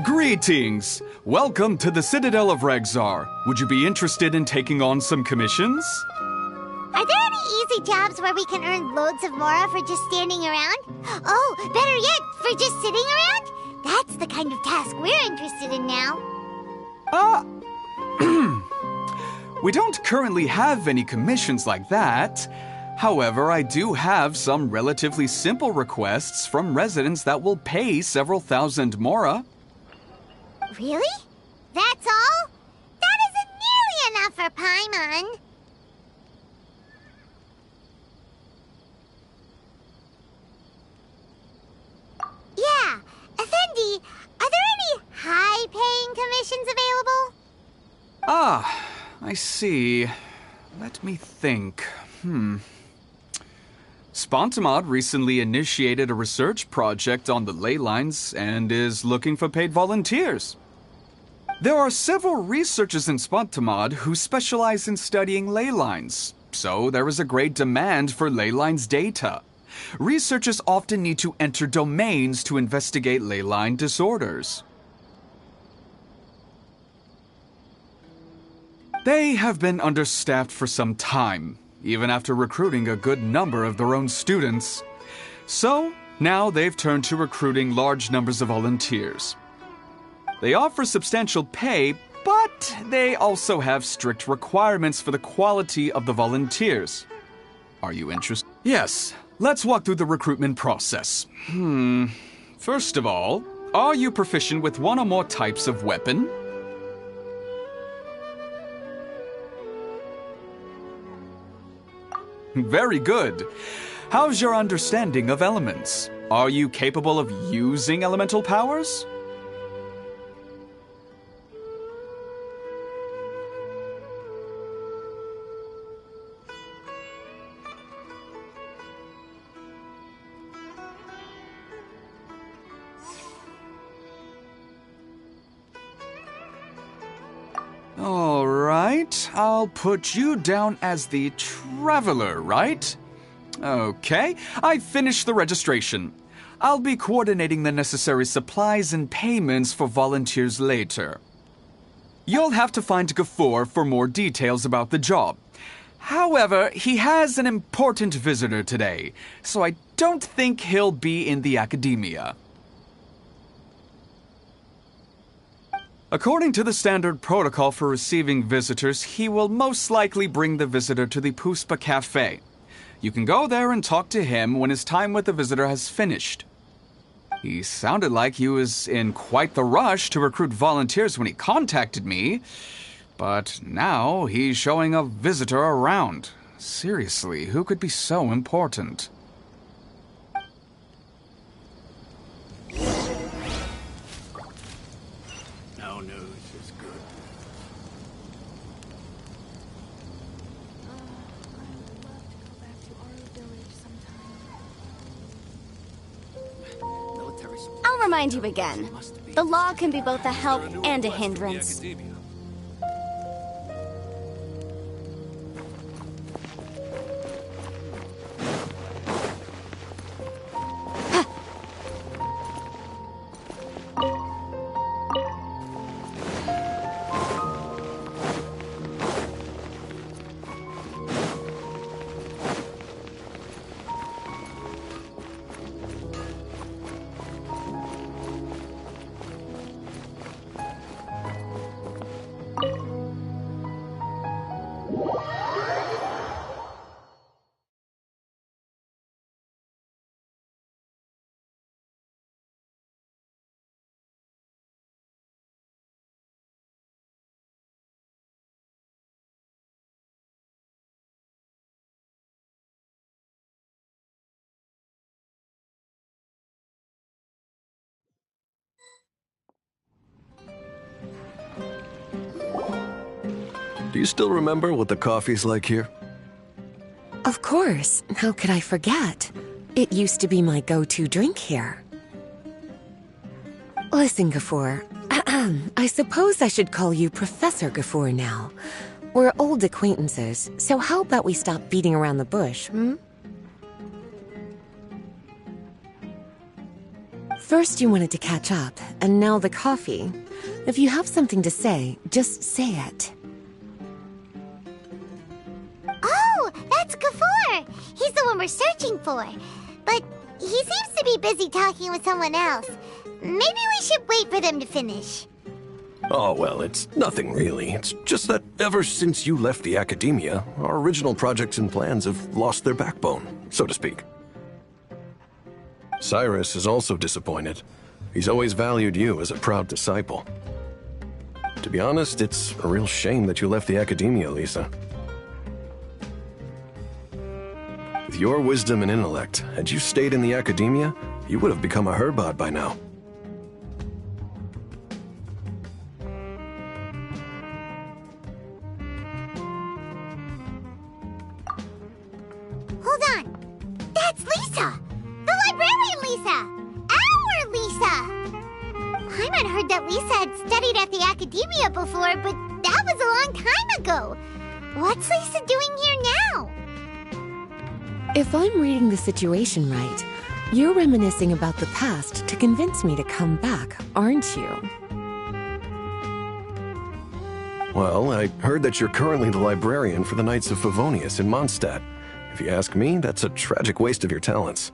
Greetings! Welcome to the Citadel of Regzar. Would you be interested in taking on some commissions? Are there any easy jobs where we can earn loads of mora for just standing around? Oh, better yet, for just sitting around? That's the kind of task we're interested in now. We don't currently have any commissions like that. However, I do have some relatively simple requests from residents that will pay several thousand mora. Really? That's all? That isn't nearly enough for Paimon. Yeah, Effendi, are there any high-paying commissions available? Ah, I see. Let me think. Spontamod recently initiated a research project on the ley lines and is looking for paid volunteers. There are several researchers in Spontamod who specialize in studying ley lines, so there is a great demand for ley lines data. Researchers often need to enter domains to investigate ley line disorders. They have been understaffed for some time, even after recruiting a good number of their own students. So, now they've turned to recruiting large numbers of volunteers. They offer substantial pay, but they also have strict requirements for the quality of the volunteers. Are you interested? Yes, let's walk through the recruitment process. First of all, are you proficient with one or more types of weapon? Very good. How's your understanding of elements? Are you capable of using elemental powers? All right, I'll put you down as the traveler, right? Okay, I've finished the registration. I'll be coordinating the necessary supplies and payments for volunteers later. You'll have to find Gafoor for more details about the job. However, he has an important visitor today, so I don't think he'll be in the academia. According to the standard protocol for receiving visitors, he will most likely bring the visitor to the Puspa Cafe. You can go there and talk to him when his time with the visitor has finished. He sounded like he was in quite the rush to recruit volunteers when he contacted me, but now he's showing a visitor around. Seriously, who could be so important? No news is good. I'll remind you again. The law can be both a help and a hindrance. Do you still remember what the coffee's like here? Of course. How could I forget? It used to be my go-to drink here. Listen, Gafoor. I suppose I should call you Professor Gafoor now. We're old acquaintances, so how about we stop beating around the bush, hmm? First you wanted to catch up, and now the coffee. If you have something to say, just say it. Oh, that's Gafur! He's the one we're searching for. But he seems to be busy talking with someone else. Maybe we should wait for them to finish. Oh, well, it's nothing really. It's just that ever since you left the academia, our original projects and plans have lost their backbone, so to speak. Cyrus is also disappointed. He's always valued you as a proud disciple. To be honest, it's a real shame that you left the academia, Lisa. With your wisdom and intellect, had you stayed in the academia, you would have become a herbot by now. Hold on. That's Lisa! The librarian Lisa! Our Lisa! Paimon heard that Lisa had studied at the academia before, but that was a long time ago. What's Lisa doing here now? If I'm reading the situation right, you're reminiscing about the past to convince me to come back, aren't you? Well, I heard that you're currently the librarian for the Knights of Favonius in Mondstadt. If you ask me, that's a tragic waste of your talents.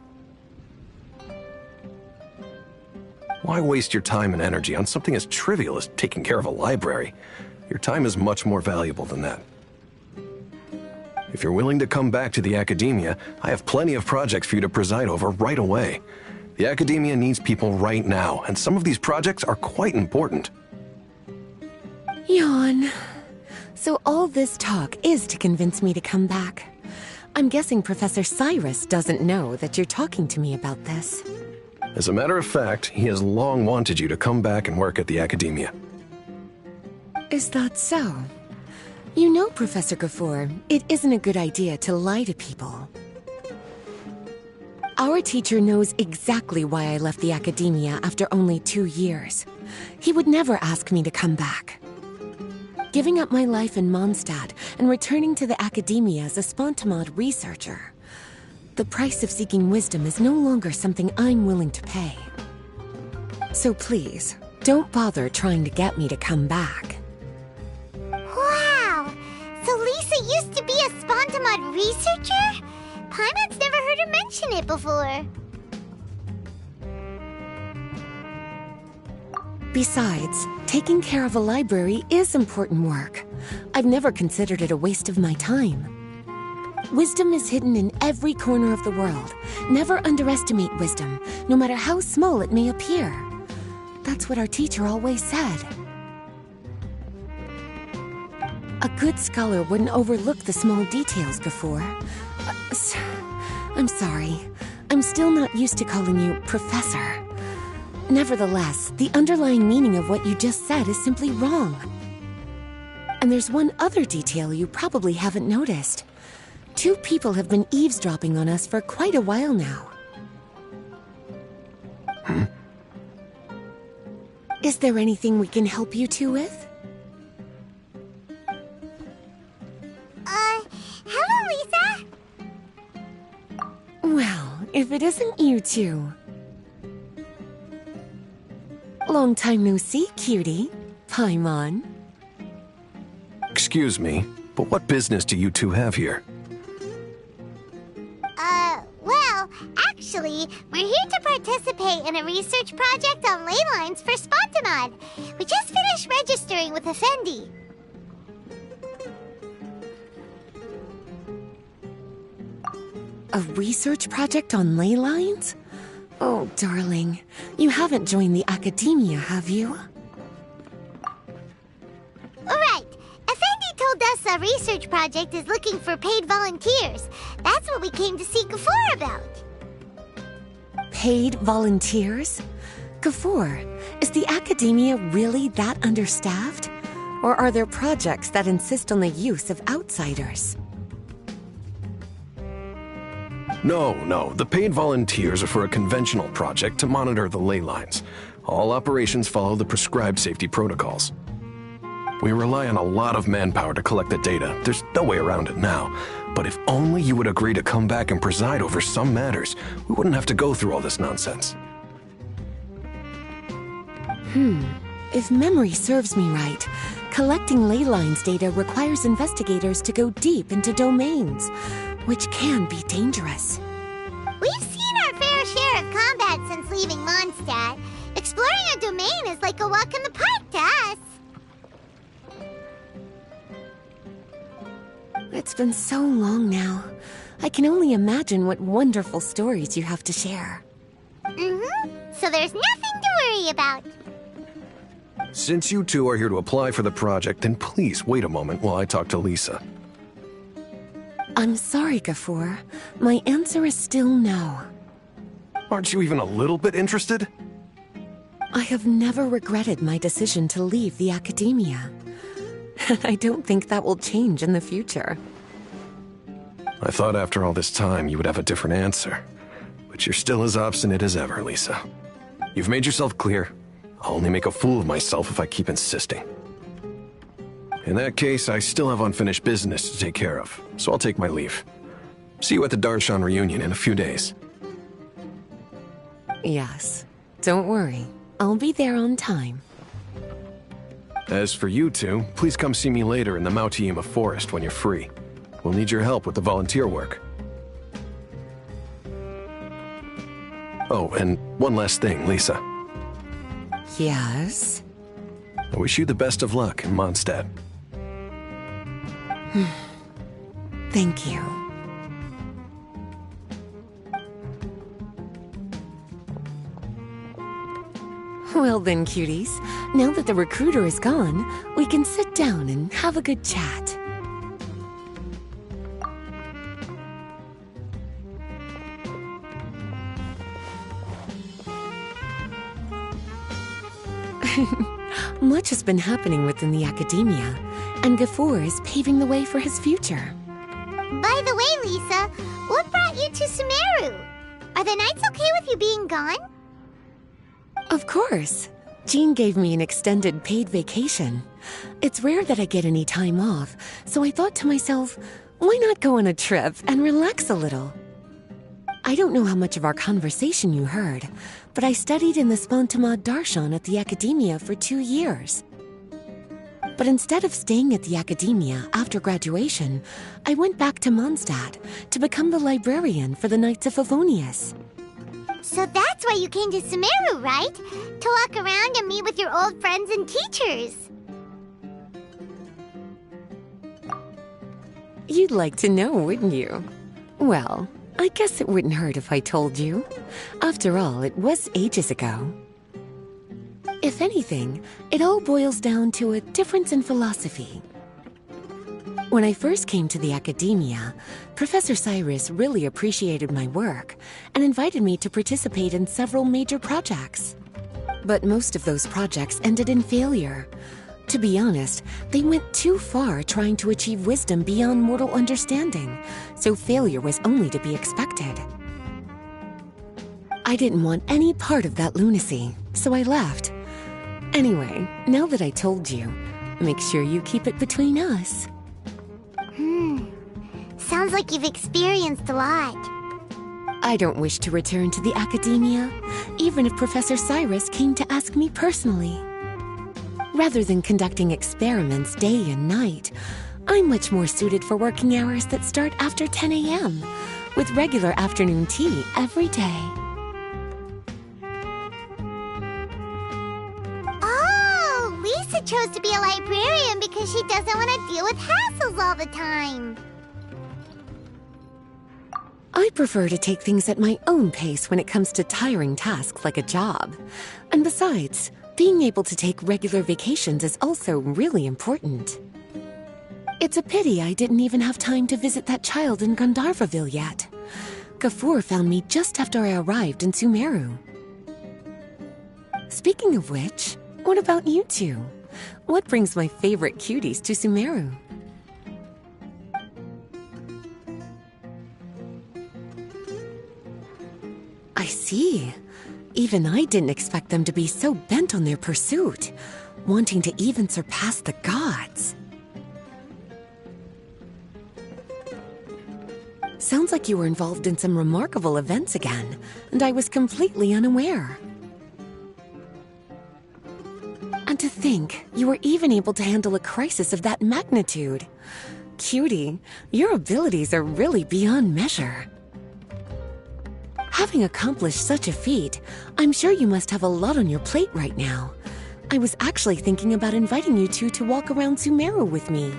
Why waste your time and energy on something as trivial as taking care of a library? Your time is much more valuable than that. If you're willing to come back to the academia, I have plenty of projects for you to preside over right away. The academia needs people right now, and some of these projects are quite important. Yawn. So all this talk is to convince me to come back. I'm guessing Professor Cyrus doesn't know that you're talking to me about this. As a matter of fact, he has long wanted you to come back and work at the academia. Is that so? You know, Professor Gafur, it isn't a good idea to lie to people. Our teacher knows exactly why I left the academia after only 2 years. He would never ask me to come back. Giving up my life in Mondstadt and returning to the academia as a Spontamod researcher. The price of seeking wisdom is no longer something I'm willing to pay. So please, don't bother trying to get me to come back. Wow! So Lisa used to be a Spontamod researcher? Paimon's never heard her mention it before. Besides, taking care of a library is important work. I've never considered it a waste of my time. Wisdom is hidden in every corner of the world. Never underestimate wisdom, no matter how small it may appear. That's what our teacher always said. A good scholar wouldn't overlook the small details before. I'm sorry. I'm still not used to calling you Professor. Nevertheless, the underlying meaning of what you just said is simply wrong. And there's one other detail you probably haven't noticed. 2 people have been eavesdropping on us for quite a while now. Is there anything we can help you two with? Hello, Lisa! Well, if it isn't you two. Long time no see, cutie. Paimon. Excuse me, but what business do you two have here? Well, actually, we're here to participate in a research project on ley lines for Spontamod. We just finished registering with Effendi. A research project on ley lines? Oh, darling, you haven't joined the academia, have you? Right. Effendi told us a research project is looking for paid volunteers. That's what we came to see Gafur about. Paid volunteers? Gafur, is the academia really that understaffed? Or are there projects that insist on the use of outsiders? No. The paid volunteers are for a conventional project to monitor the ley lines. All operations follow the prescribed safety protocols. We rely on a lot of manpower to collect the data. There's no way around it now. But if only you would agree to come back and preside over some matters, we wouldn't have to go through all this nonsense. If memory serves me right, collecting ley lines data requires investigators to go deep into domains, which can be dangerous. We've seen our fair share of combat since leaving Mondstadt. Exploring a domain is like a walk in the park to us. It's been so long now. I can only imagine what wonderful stories you have to share. So there's nothing to worry about. Since you two are here to apply for the project, then please wait a moment while I talk to Lisa. I'm sorry, Gafur. My answer is still no. Aren't you even a little bit interested? I have never regretted my decision to leave the academia. I don't think that will change in the future. I thought after all this time you would have a different answer. But you're still as obstinate as ever, Lisa. You've made yourself clear. I'll only make a fool of myself if I keep insisting. In that case, I still have unfinished business to take care of, so I'll take my leave. See you at the Darshan reunion in a few days. Yes. Don't worry. I'll be there on time. As for you two, please come see me later in the Mautiima forest when you're free. We'll need your help with the volunteer work. Oh, and one last thing, Lisa. Yes? I wish you the best of luck in Mondstadt. Thank you. Well then, cuties. Now that the recruiter is gone, we can sit down and have a good chat. Much has been happening within the academia, and Gafur is paving the way for his future. By the way, Lisa, what brought you to Sumeru? Are the Knights okay with you being gone? Of course. Jean gave me an extended paid vacation. It's rare that I get any time off, so I thought to myself, why not go on a trip and relax a little? I don't know how much of our conversation you heard, but I studied in the Spontamad Darshan at the academia for 2 years. But instead of staying at the academia after graduation, I went back to Mondstadt to become the librarian for the Knights of Favonius. So that's why you came to Sumeru, right? To walk around and meet with your old friends and teachers. You'd like to know, wouldn't you? Well, I guess it wouldn't hurt if I told you. After all, it was ages ago. If anything, it all boils down to a difference in philosophy. When I first came to the academia, Professor Cyrus really appreciated my work and invited me to participate in several major projects. But most of those projects ended in failure. To be honest, they went too far trying to achieve wisdom beyond mortal understanding, so failure was only to be expected. I didn't want any part of that lunacy, so I left. Anyway, now that I told you, make sure you keep it between us. Sounds like you've experienced a lot. I don't wish to return to the academia, even if Professor Cyrus came to ask me personally. Rather than conducting experiments day and night, I'm much more suited for working hours that start after 10 a.m., with regular afternoon tea every day. Oh, Lisa chose to be a librarian because she doesn't want to deal with hassles all the time. I prefer to take things at my own pace when it comes to tiring tasks like a job. And besides, being able to take regular vacations is also really important. It's a pity I didn't even have time to visit that child in Gandharvaville yet. Gafur found me just after I arrived in Sumeru. Speaking of which, what about you two? What brings my favorite cuties to Sumeru? I see. Even I didn't expect them to be so bent on their pursuit. wanting to even surpass the gods. Sounds like you were involved in some remarkable events again, and I was completely unaware. And to think, you were even able to handle a crisis of that magnitude. Cutie, your abilities are really beyond measure. Having accomplished such a feat, I'm sure you must have a lot on your plate right now. I was actually thinking about inviting you two to walk around Sumeru with me.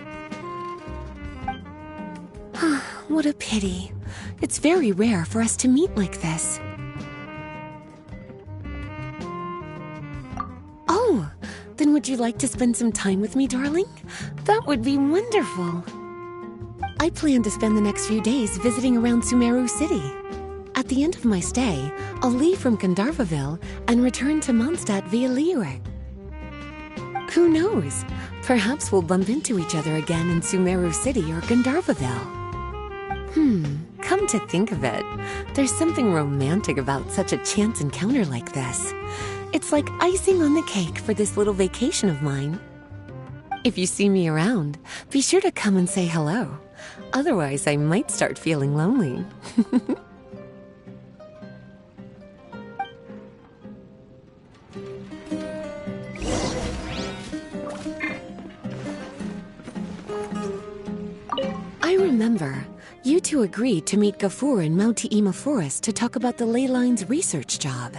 What a pity. It's very rare for us to meet like this. Oh, then would you like to spend some time with me, darling? That would be wonderful. I plan to spend the next few days visiting around Sumeru City. At the end of my stay, I'll leave from Gandharvaville and return to Mondstadt via Liyue. Who knows? Perhaps we'll bump into each other again in Sumeru City or Gandharvaville. Come to think of it, there's something romantic about such a chance encounter like this. It's like icing on the cake for this little vacation of mine. If you see me around, be sure to come and say hello. Otherwise, I might start feeling lonely. I remember. You two agreed to meet Gafur in Mount Te'ima Forest to talk about the ley lines research job.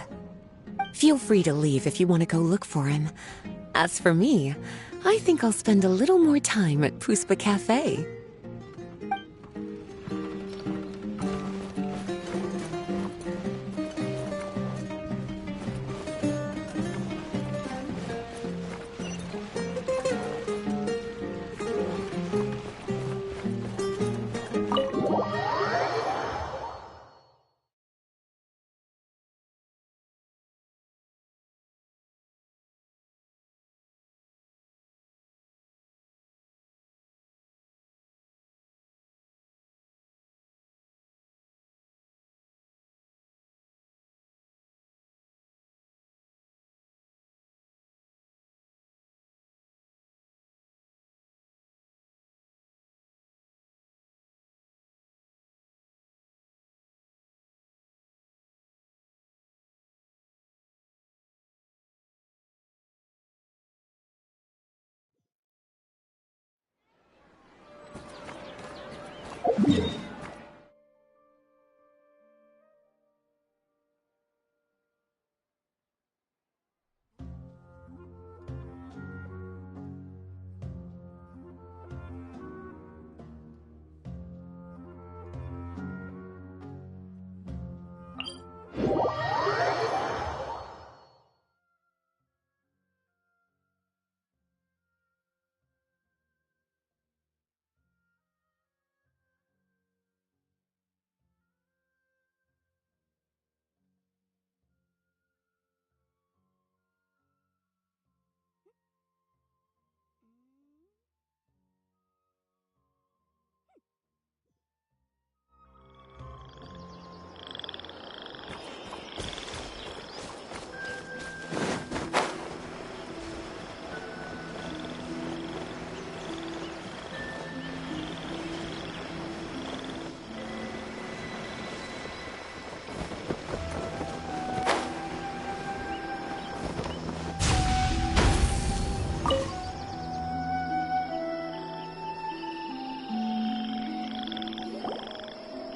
Feel free to leave if you want to go look for him. As for me, I think I'll spend a little more time at Puspa Cafe.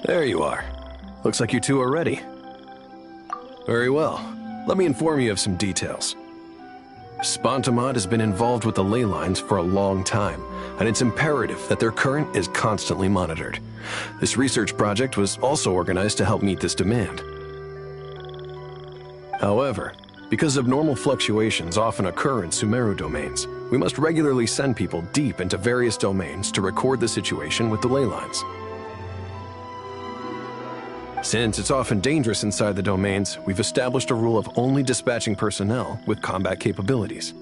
There you are. Looks like you two are ready. Very well. Let me inform you of some details. Spontamod has been involved with the ley lines for a long time, and it's imperative that their current is constantly monitored. This research project was also organized to help meet this demand. However, because abnormal fluctuations often occur in Sumeru domains, we must regularly send people deep into various domains to record the situation with the ley lines. Since it's often dangerous inside the domains, we've established a rule of only dispatching personnel with combat capabilities.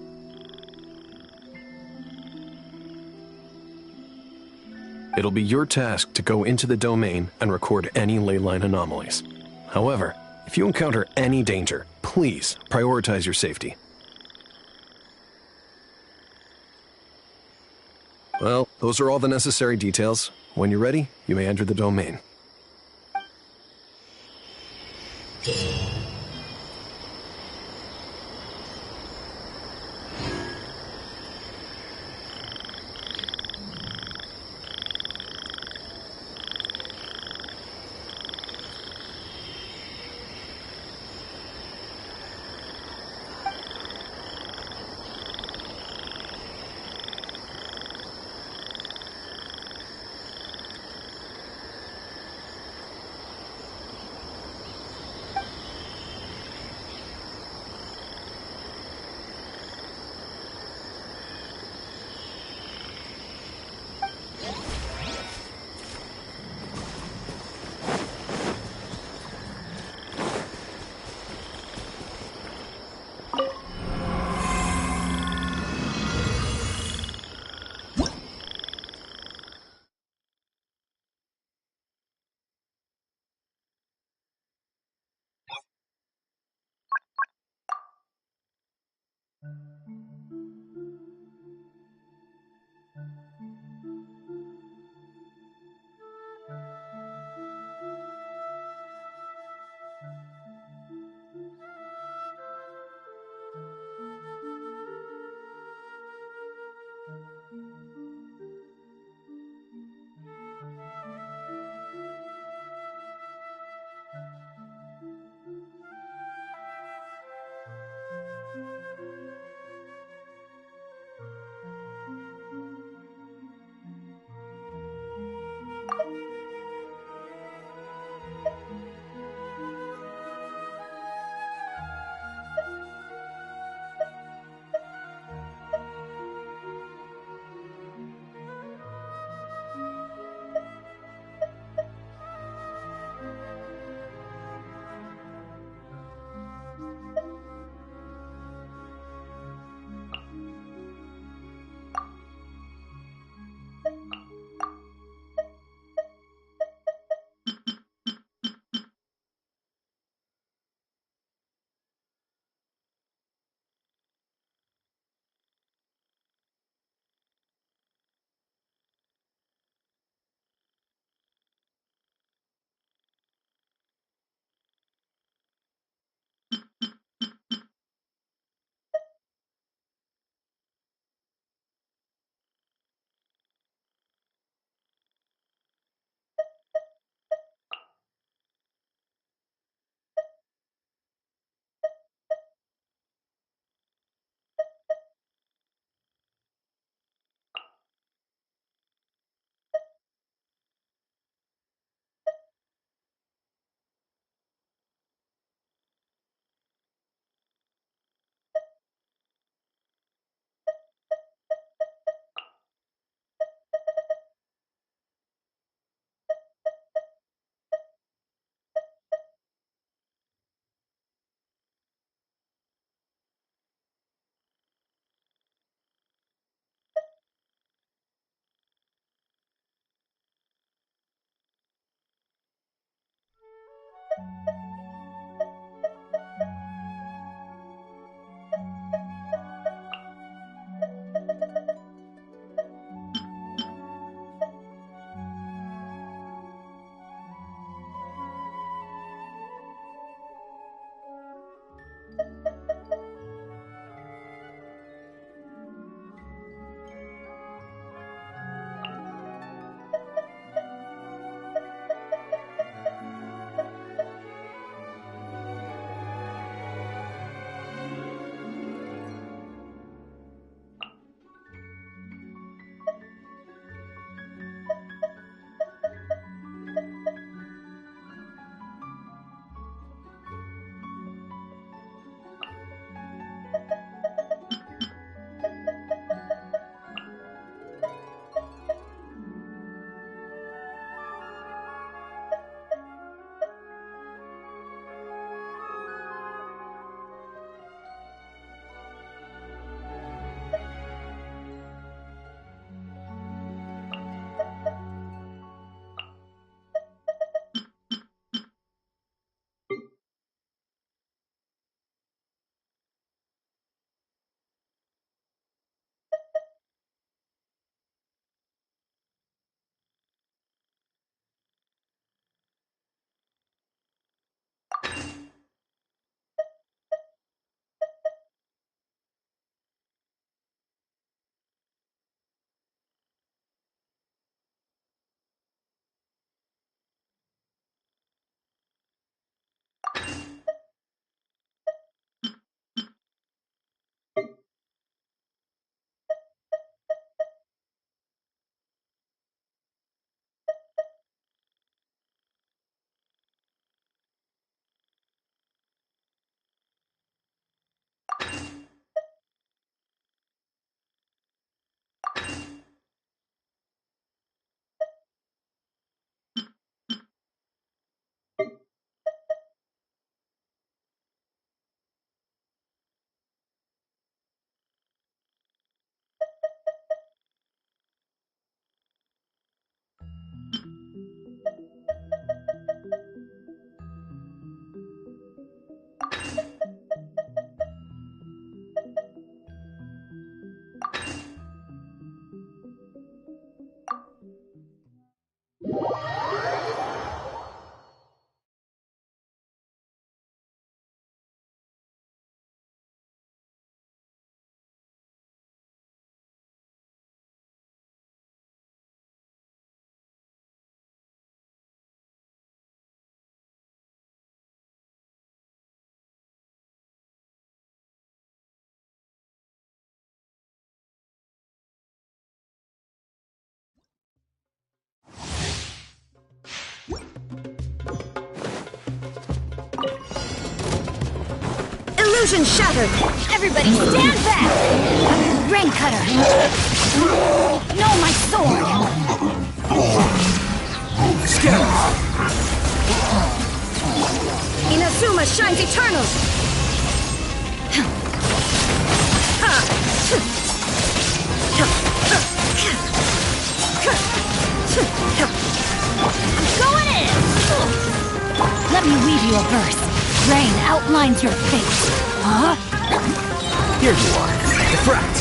It'll be your task to go into the domain and record any ley line anomalies. However, if you encounter any danger, please prioritize your safety. Well, those are all the necessary details. When you're ready, you may enter the domain. Illusion shattered! Everybody stand back! Rain cutter! No, my sword! Inazuma shines eternal! Going in! Let me weave you a verse. Rain outlines your fate. Huh? Here you are. Diffract.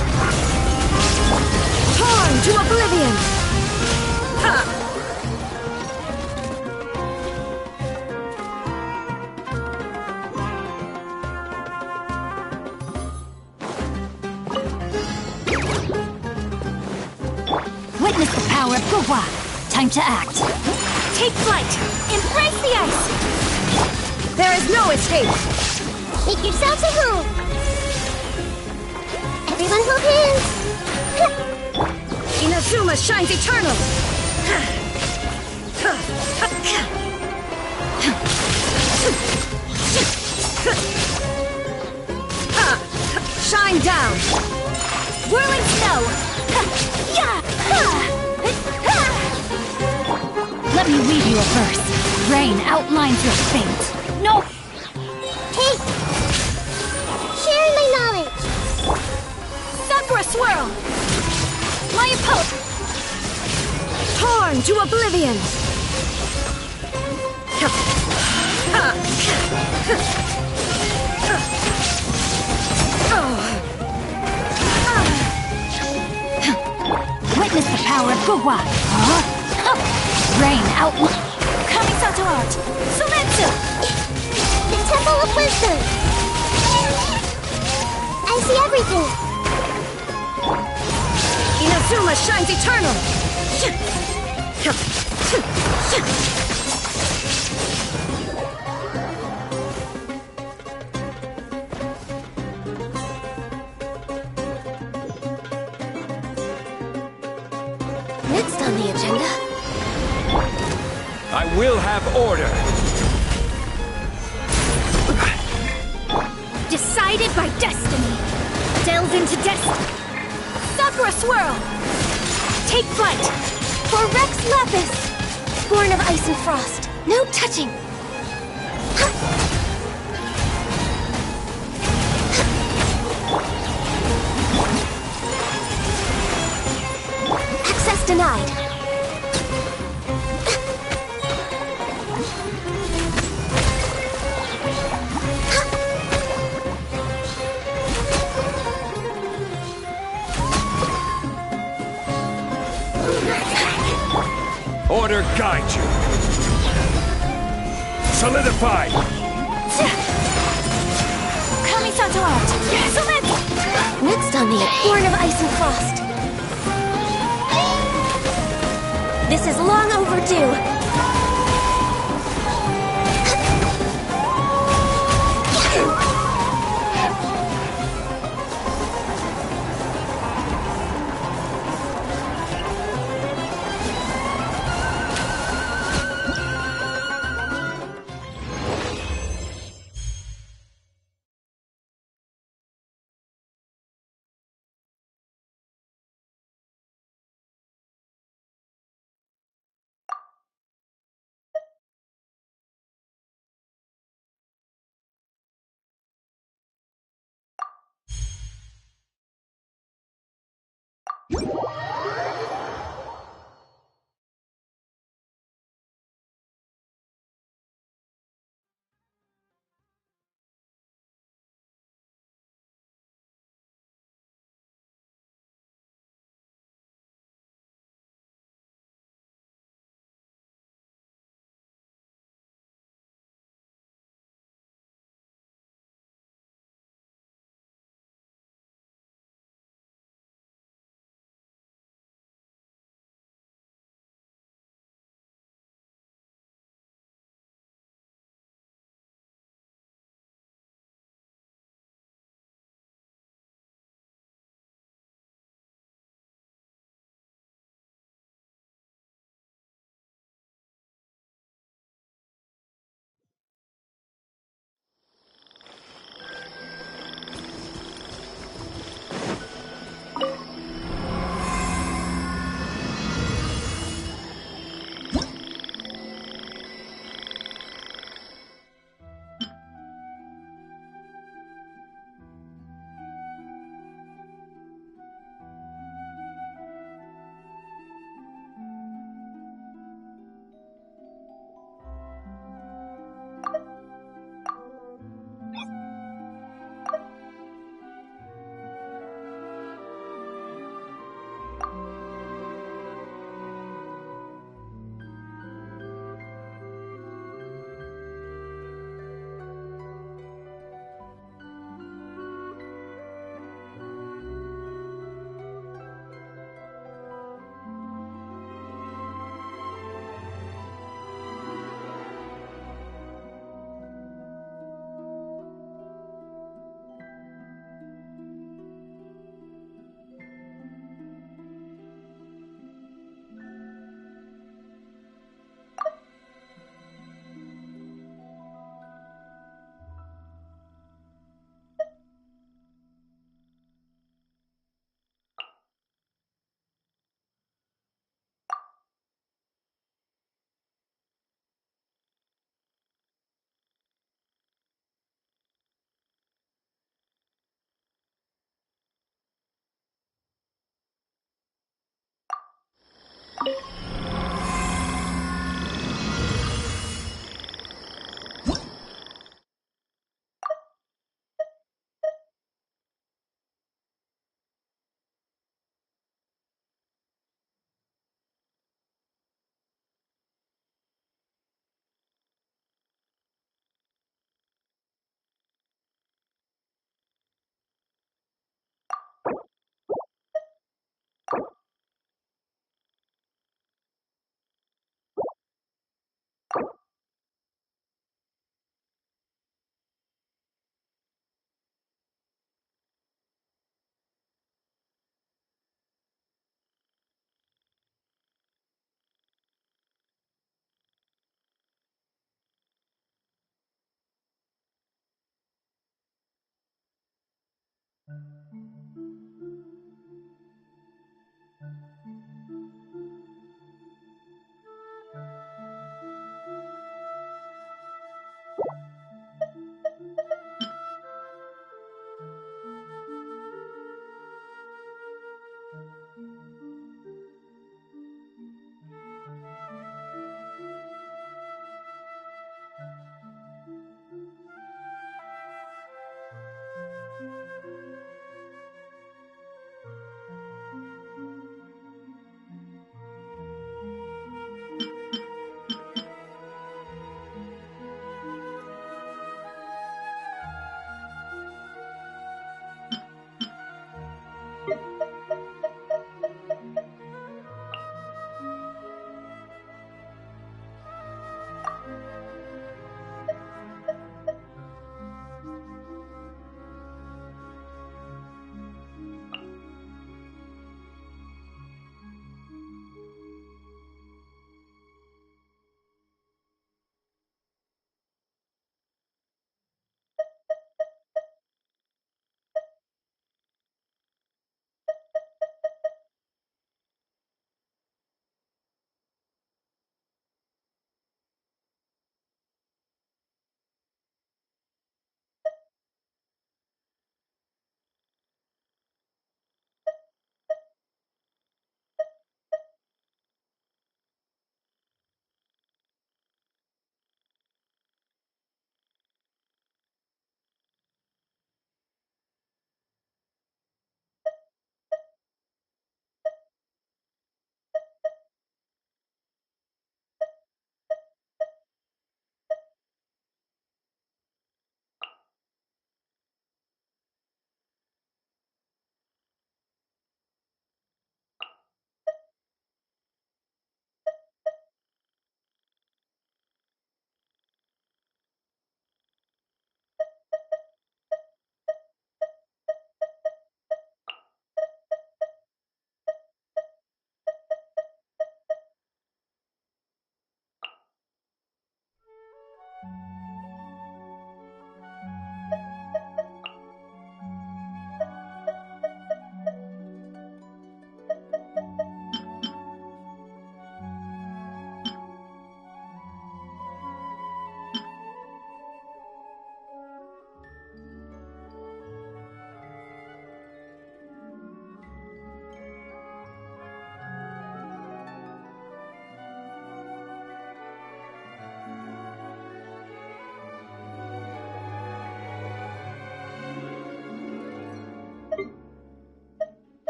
Torn to oblivion! Ha! Witness the power of Gugwa. Time to act. Take flight. Embrace the ice. There is no escape! Make yourselves at home. Everyone hold hands. Inazuma shines eternal! Shine down! Whirling snow. Let me weave you a verse. Rain outlines your fate. No! Hey! Sharing my knowledge. Sakura swirl! Lion poke! Torn to oblivion! Witness the power of Gugwa. Rain outline. Kamisato art. Sumetsu! The Temple of Wisdom. I see everything. Inazuma shines eternal! Next on the agenda. I will have order. Decided by destiny. Delve into destiny. Sakura swirl! Take flight! For Rex Lapis. Born of ice and frost. No touching. Access denied. Order guide you. Solidify. Kamisato art. Sumetsu! Next on the Born of Ice and Frost. This is long overdue.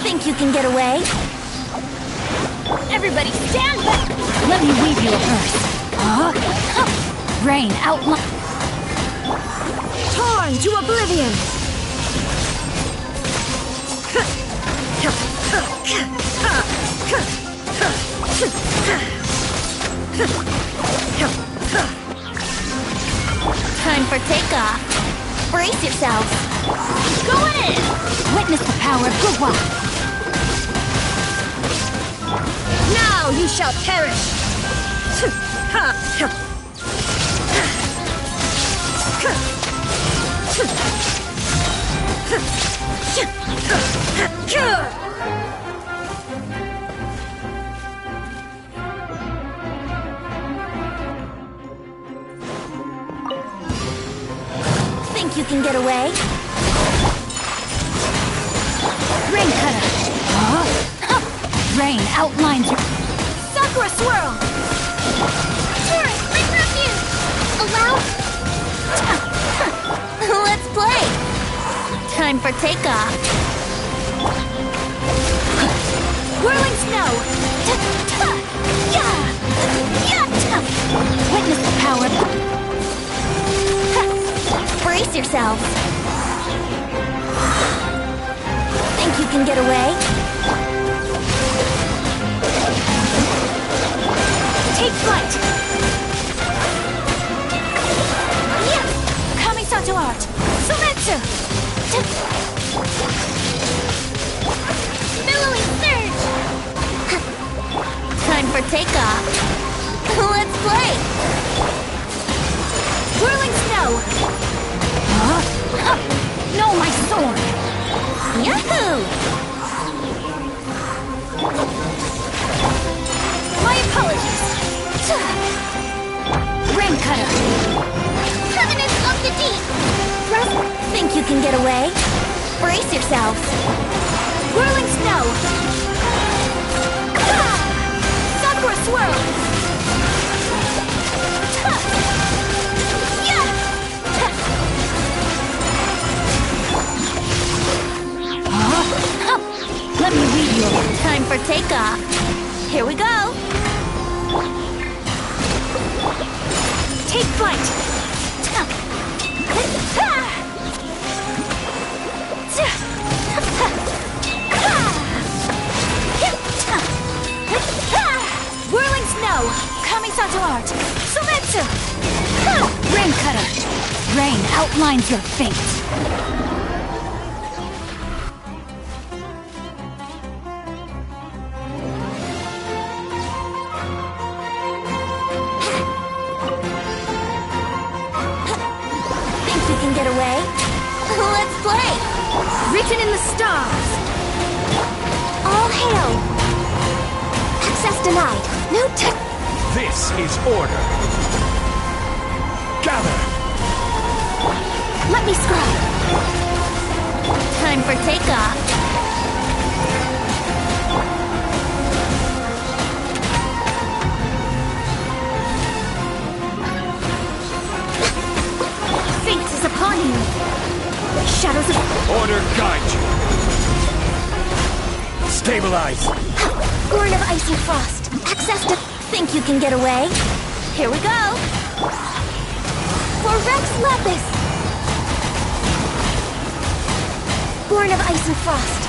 Think you can get away? Everybody stand back! Let me weave you a purse. Rain outline. Torn to oblivion! Time for takeoff. Brace yourselves. Going in! Witness the power of Gugwa. Now you shall perish! Think you can get away? Rain cutter. Rain outlines your Sakura swirl. Taurus, bring refuge! Allow... Let's play. Time for takeoff. Whirling snow. Witness the power. Brace yourselves. Think you can get away? Take flight! Yes! Kamisato art! Sumetsu! Billowing surge! Time for takeoff! Let's play! Whirling snow! No, my sword! Yahoo! My apologies! Rain cutter! Covenant of the deep! Think you can get away? Brace yourselves! Whirling snow! Sakura swirl! Let me lead you. Time for takeoff. Here we go. Take flight. Whirling snow. Kamisato art. Sumetsu. Rain cutter. Rain outlines your fate. Get away? Let's play! Written in the stars! All hail! Access denied. No This is order. Gather. Let me scribe. Time for takeoff. Upon you. Shadows of Order guide you. Stabilize. Born of ice and frost. Access to... Think you can get away? Here we go. For Rex Lapis. Born of ice and frost.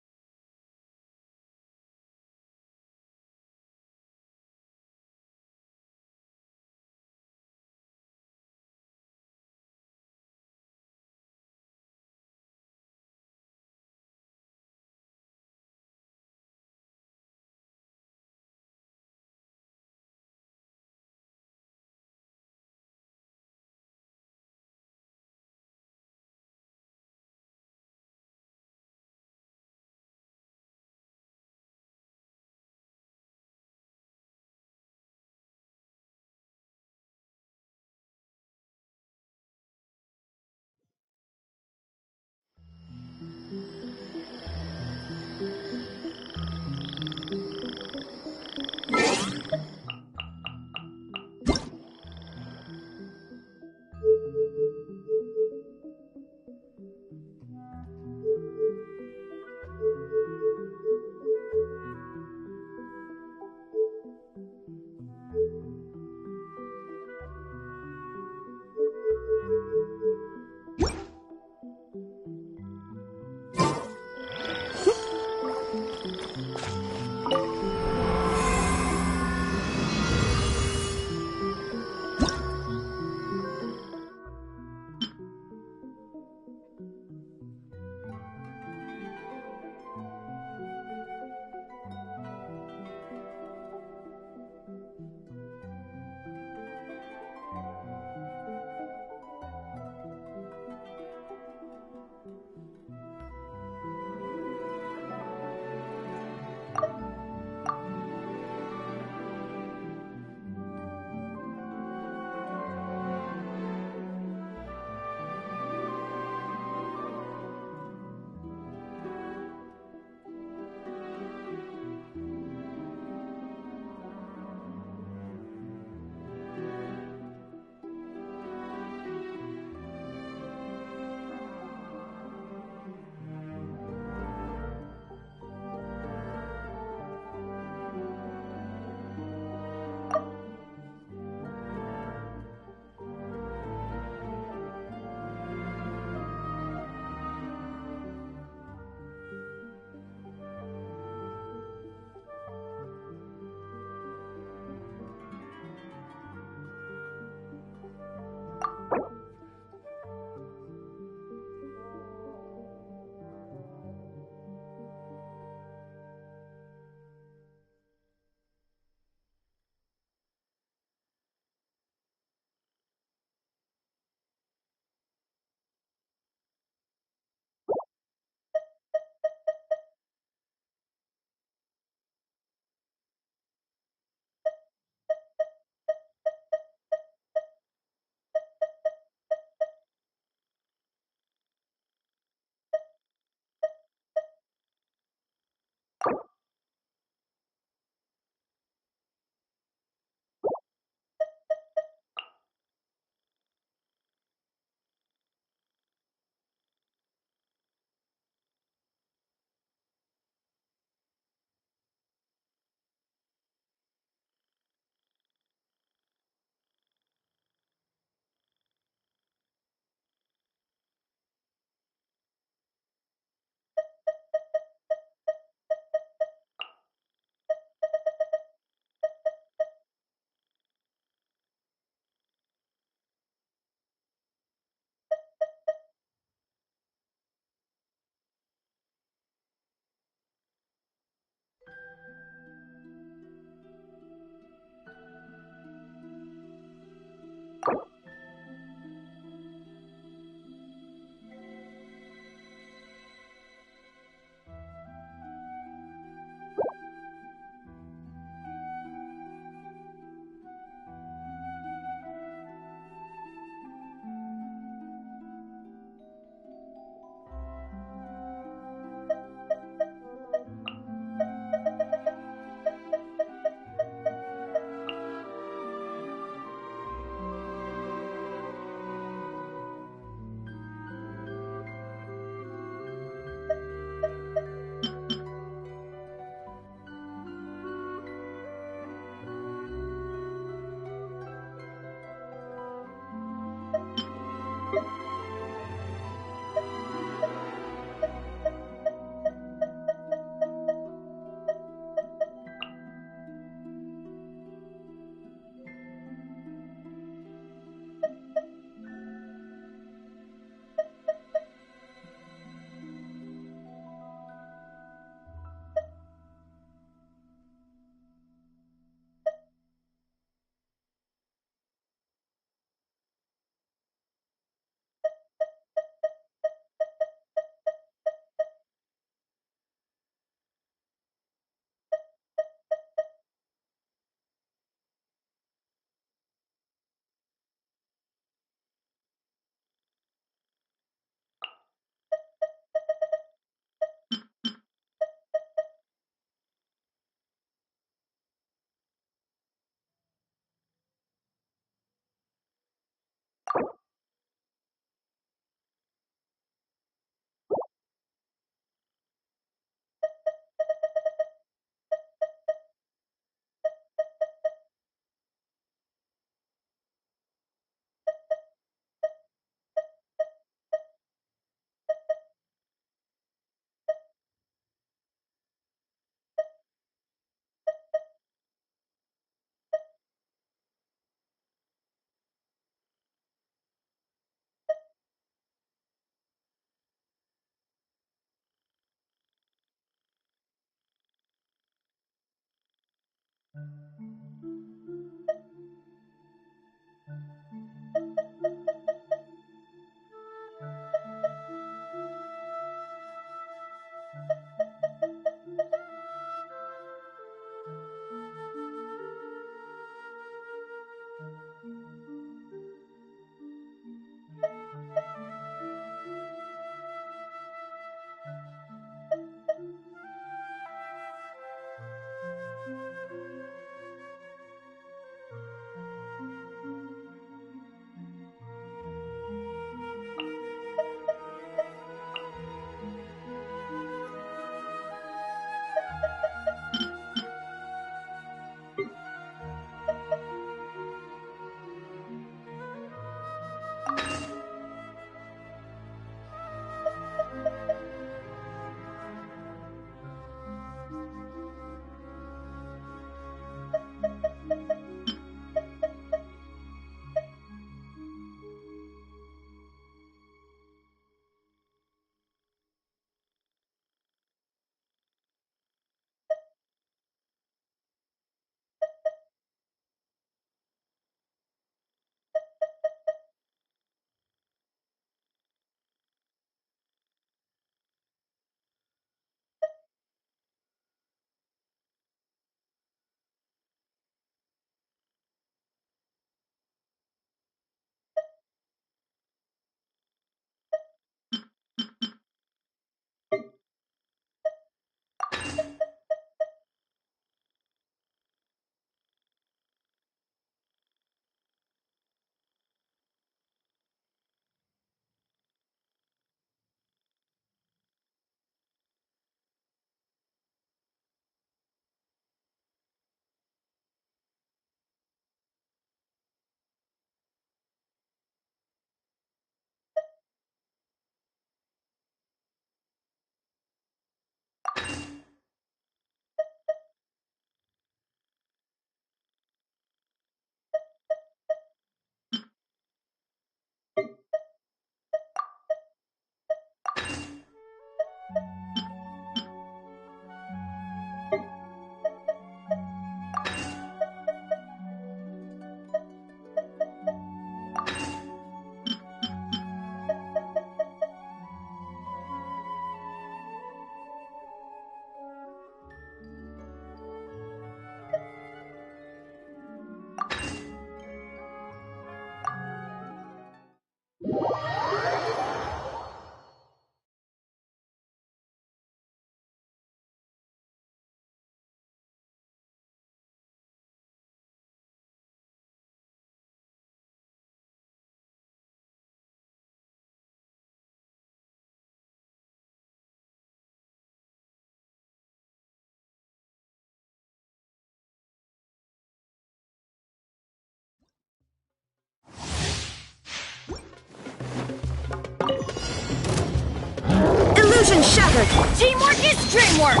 shattered. Teamwork is dreamwork.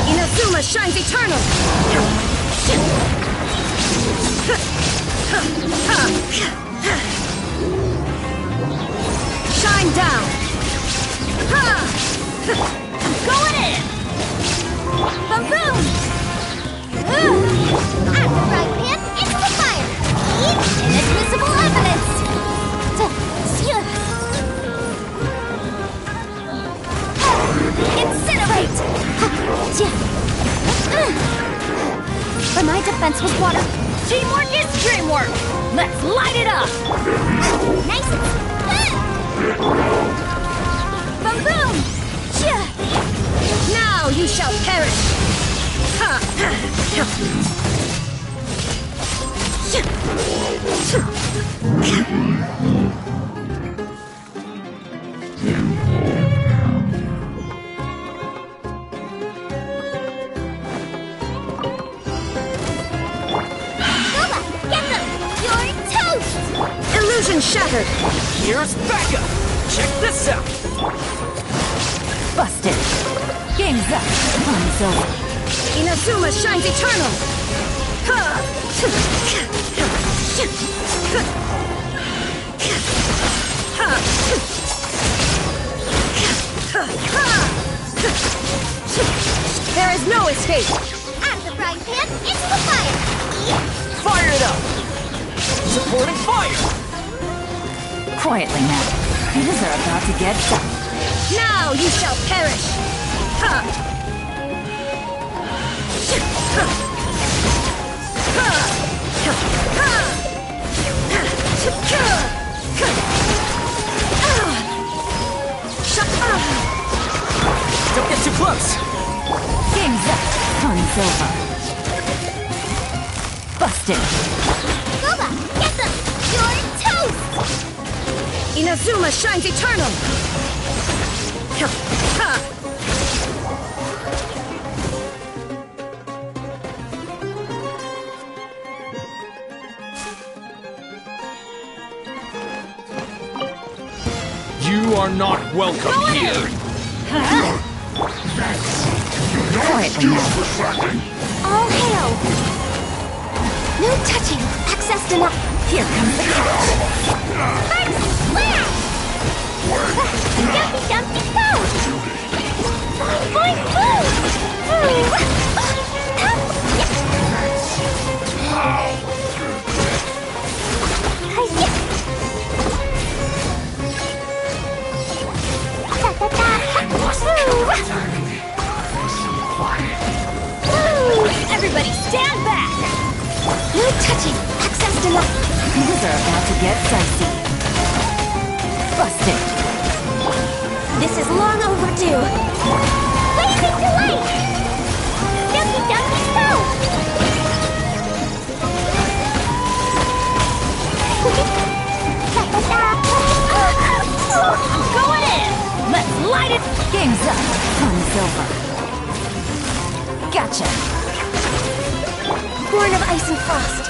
Inazuma shines eternal. Shine down. Going in. Boom boom. At the right hand, into the fire! Inadmissible evidence! Incinerate! For my defense was water. Teamwork is dreamwork. Let's light it up. Nice! Boom boom! Now you shall perish. Nova, get them! You're toast! Illusion shattered. Here's backup! Check this out! Busted. Game's up. Fun's over. Inazuma shines eternal. There is no escape. At the right hand, into the fire! Fire it up! Supporting fire! Quietly now. These are about to get done. Now you shall perish. Don't get too close! Game's up. Fun's over. Busted. Nova, get them! You're toast! Inazuma shines eternal. You are not welcome here! Quietly now. All hail! No touching. Access denied. Here comes the catch. First, splash! Dumpty dumpty go! Boing boing Everybody stand back. No touching. Access denied. Things are about to get dicey. Busted. This is long overdue. Blazing delight! Dumpty dumpty go! I'm going in. Let's light it. Game's up. Fun's over. Gotcha. Born of ice and frost.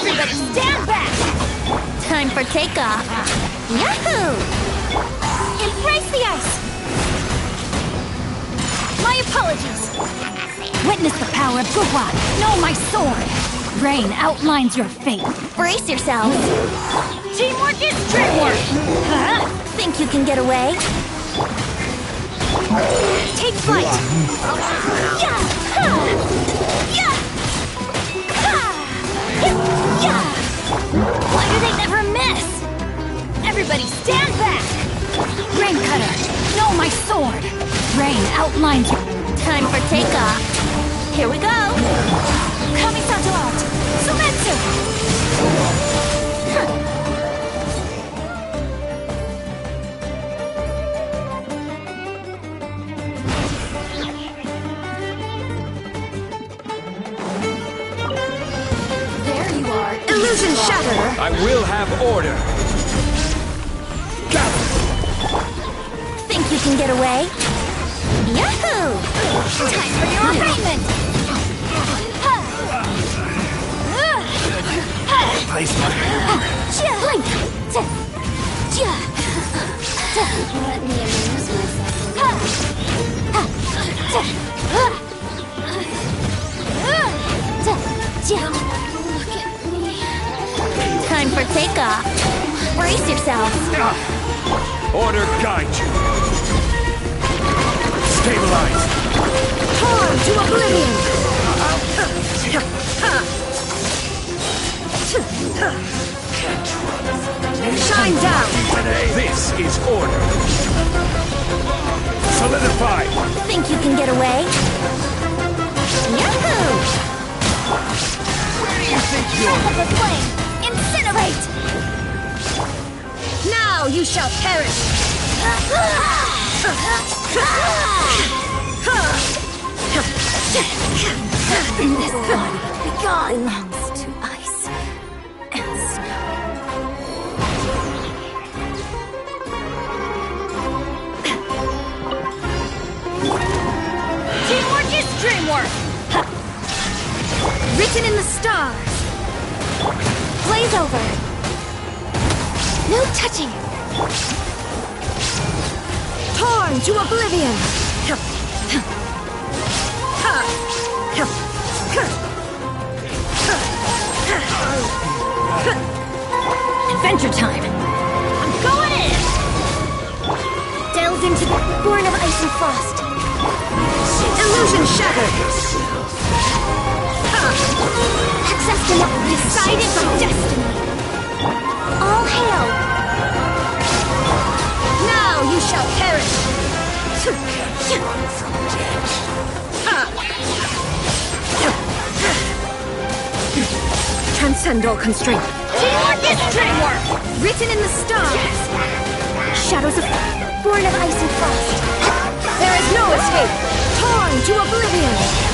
Everybody stand back! Time for takeoff. Yahoo! Embrace the ice! My apologies! Witness the power of Gugwa! Know my sword! Rain outlines your fate. Brace yourselves. Teamwork is dreamwork! Huh? Think you can get away? Take flight! Yeah! Ha! Yeah! Yeah! Why do they never miss? Everybody stand back! Rain Cutter, know my sword! sword. Rain outlines your... Time for takeoff. Here we go. Kamisato out. Sumetsu. There you are. Illusion shattered. I will have order. Think you can get away? Yahoo! Time for your assignment! Place my hammer. Blink! Let me amuse Look at me. Time for takeoff. Brace yourself. Order guide you. Stabilize. Torn to oblivion. Shine down. This is order. Solidify. Think you can get away? Yahoo! Where do you think Top of the flame! Incinerate! Now you shall perish. This body belongs to ice and snow. Teamwork is dreamwork. Written in the stars. Blaze over! No touching! Torn to oblivion. Adventure time. I'm going in. Delve into the born of ice and frost. Illusion shattered. Access to decided by destiny. All hail! Now you shall perish. Transcend all constraint. Teamwork is dreamwork. Written in the stars. Shadows of born of ice and frost. There is no escape. Torn to oblivion.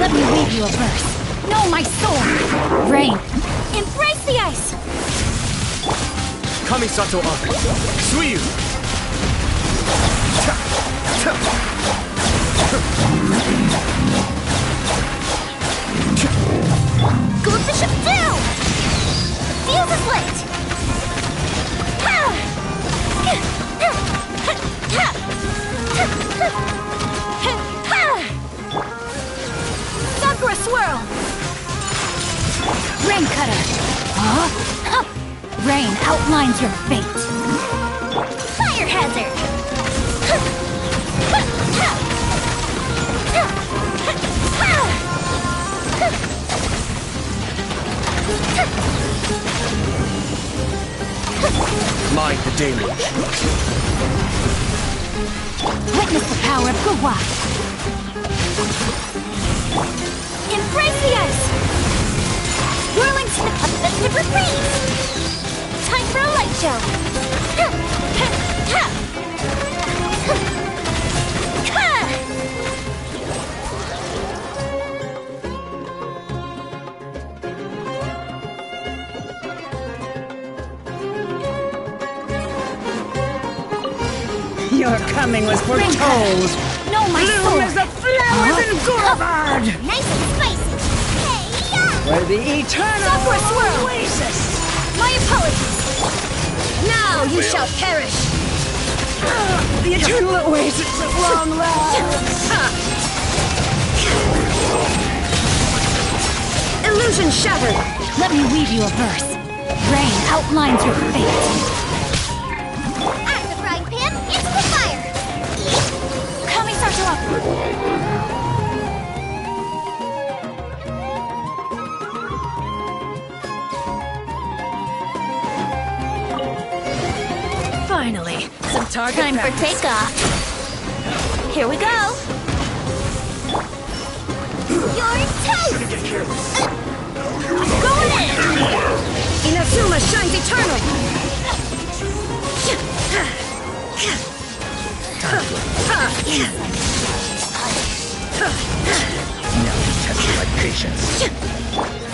Let me read you a verse. Know my sword! Rain! Embrace the ice! Kamisato Arc. Suiyu! Good Bishop down! Fuse is lit! Sakura swirl! Rain cutter! Huh? Rain outlines your fate! Fire hazard! Mind the deluge. Witness the power of Guhua! Embrace the ice! Whirling the breeze! Time for a light show! Your coming was foretold! No, my Bloom sword! as the flowers in Guravad! Nice and spicy! Hey-ya! For the eternal Sakura swirl! oasis! My apologies! Now you shall perish! The eternal oasis of long last! Illusion shattered! Let me weave you a verse. Rain outlines your fate. Out of the frying pan, into the fire! Kamisato! Finally, some target Time for practice. takeoff. Here we go. You're toast! Going in! Inazuma shines eternal! Testing my patience.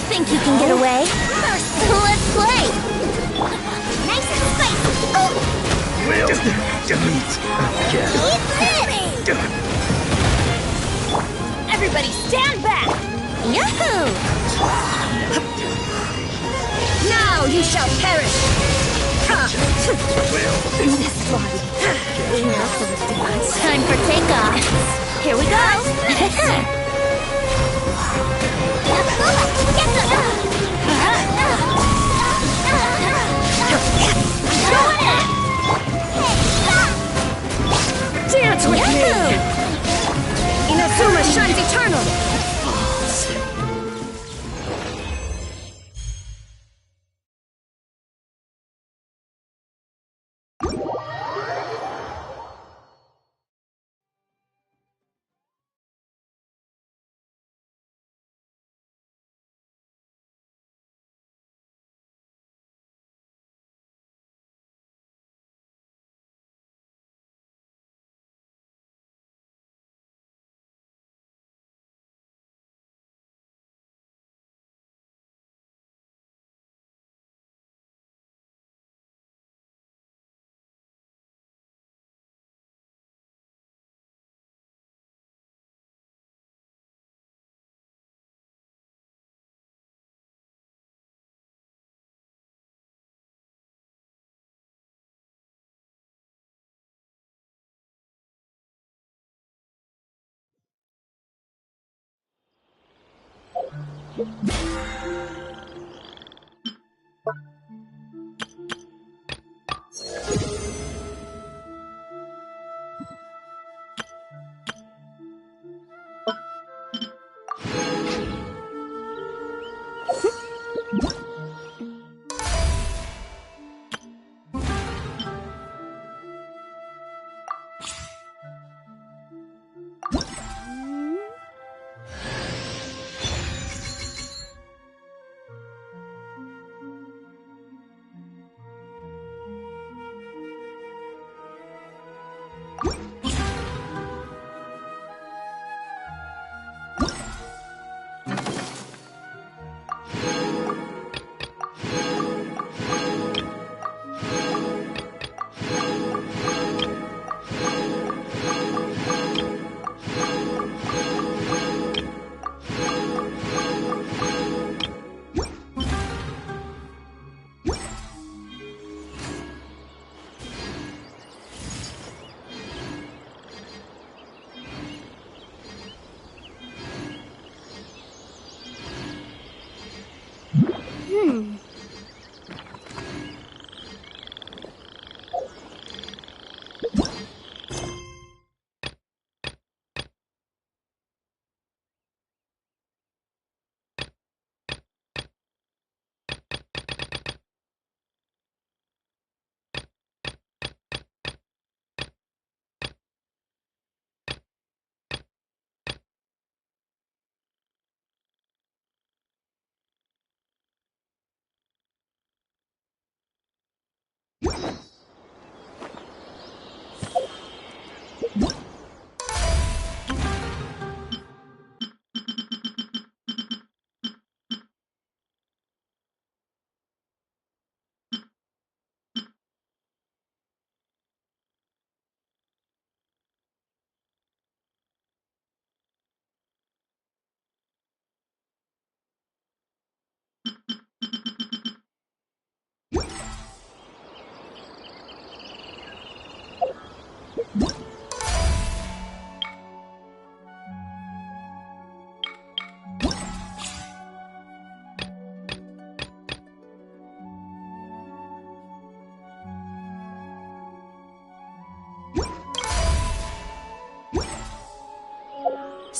Think you can get away? Let's play! Nice and spicy! Will delete again. Eat it! Everybody stand back! Yahoo! Now you shall perish! Time for takeoff. Here we go. Get the...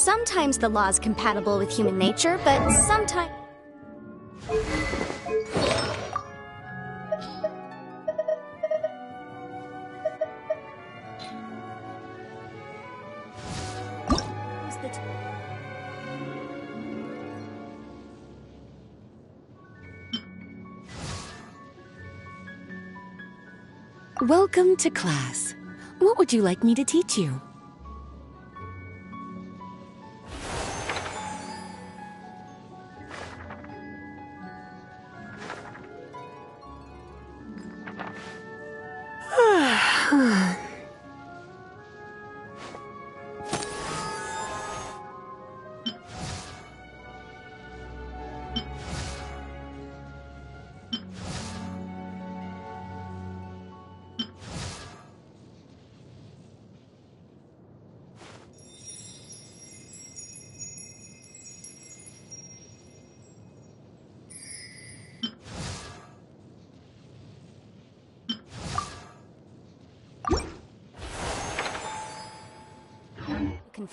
Sometimes the law's compatible with human nature, but sometimes... Welcome to class. What would you like me to teach you?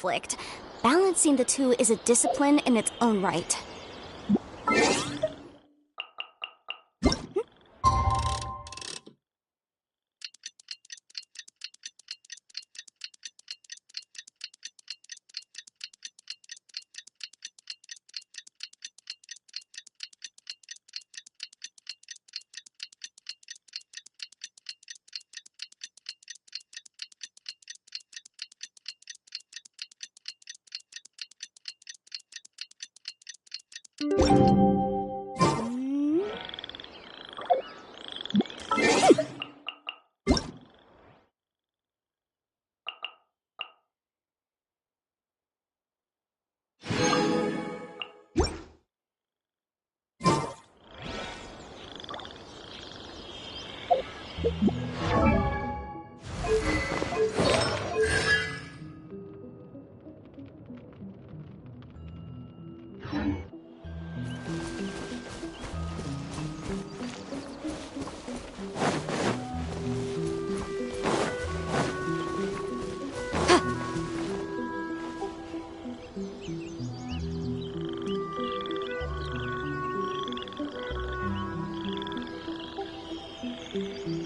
conflict. Balancing the two is a discipline in its own right. you